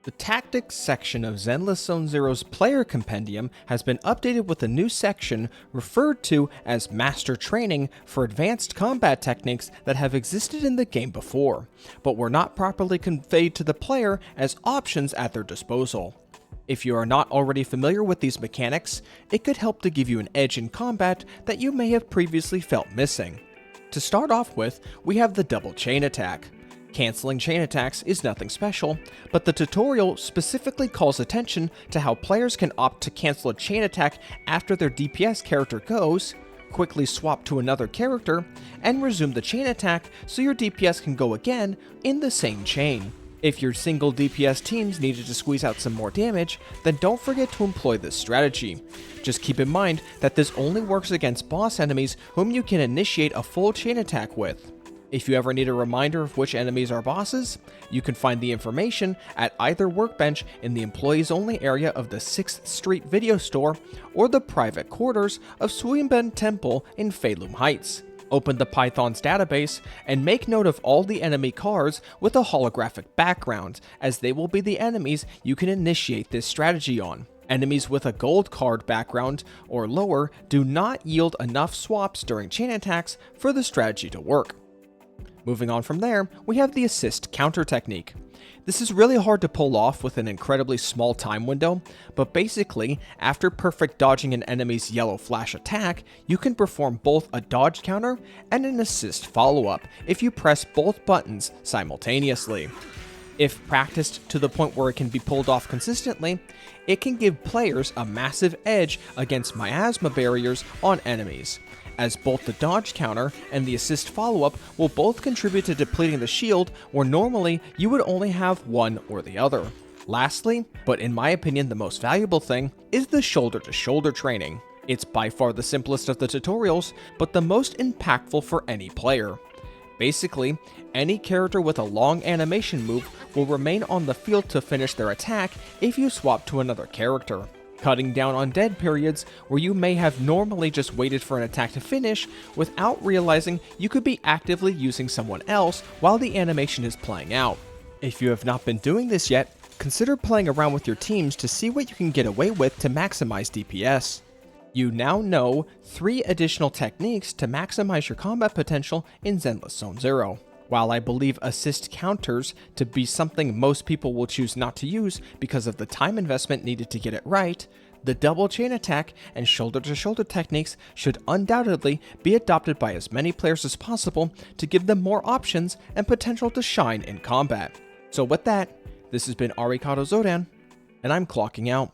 The Tactics section of Zenless Zone Zero's player compendium has been updated with a new section referred to as Master Training for advanced combat techniques that have existed in the game before, but were not properly conveyed to the player as options at their disposal. If you are not already familiar with these mechanics, it could help to give you an edge in combat that you may have previously felt missing. To start off with, we have the double chain attack. Canceling chain attacks is nothing special, but the tutorial specifically calls attention to how players can opt to cancel a chain attack after their DPS character goes, quickly swap to another character, and resume the chain attack so your DPS can go again in the same chain. If your single DPS teams needed to squeeze out some more damage, then don't forget to employ this strategy. Just keep in mind that this only works against boss enemies whom you can initiate a full chain attack with. If you ever need a reminder of which enemies are bosses, you can find the information at either workbench in the employees only area of the 6th Street video store or the private quarters of Suyenben Temple in Feilum Heights. Open the Python's database and make note of all the enemy cards with a holographic background, as they will be the enemies you can initiate this strategy on. Enemies with a gold card background or lower do not yield enough swaps during chain attacks for the strategy to work. Moving on from there, we have the assist counter technique. This is really hard to pull off with an incredibly small time window, but basically, after perfect dodging an enemy's yellow flash attack, you can perform both a dodge counter and an assist follow-up if you press both buttons simultaneously. If practiced to the point where it can be pulled off consistently, it can give players a massive edge against miasma barriers on enemies, as both the dodge counter and the assist follow-up will both contribute to depleting the shield where normally you would only have one or the other. Lastly, but in my opinion the most valuable thing, is the shoulder-to-shoulder training. It's by far the simplest of the tutorials, but the most impactful for any player. Basically, any character with a long animation move will remain on the field to finish their attack if you swap to another character, cutting down on dead periods where you may have normally just waited for an attack to finish without realizing you could be actively using someone else while the animation is playing out. If you have not been doing this yet, consider playing around with your teams to see what you can get away with to maximize DPS. You now know 3 additional techniques to maximize your combat potential in Zenless Zone Zero. While I believe assist counters to be something most people will choose not to use because of the time investment needed to get it right, the double chain attack and shoulder-to-shoulder techniques should undoubtedly be adopted by as many players as possible to give them more options and potential to shine in combat. So with that, this has been Arikado Zodan, and I'm clocking out.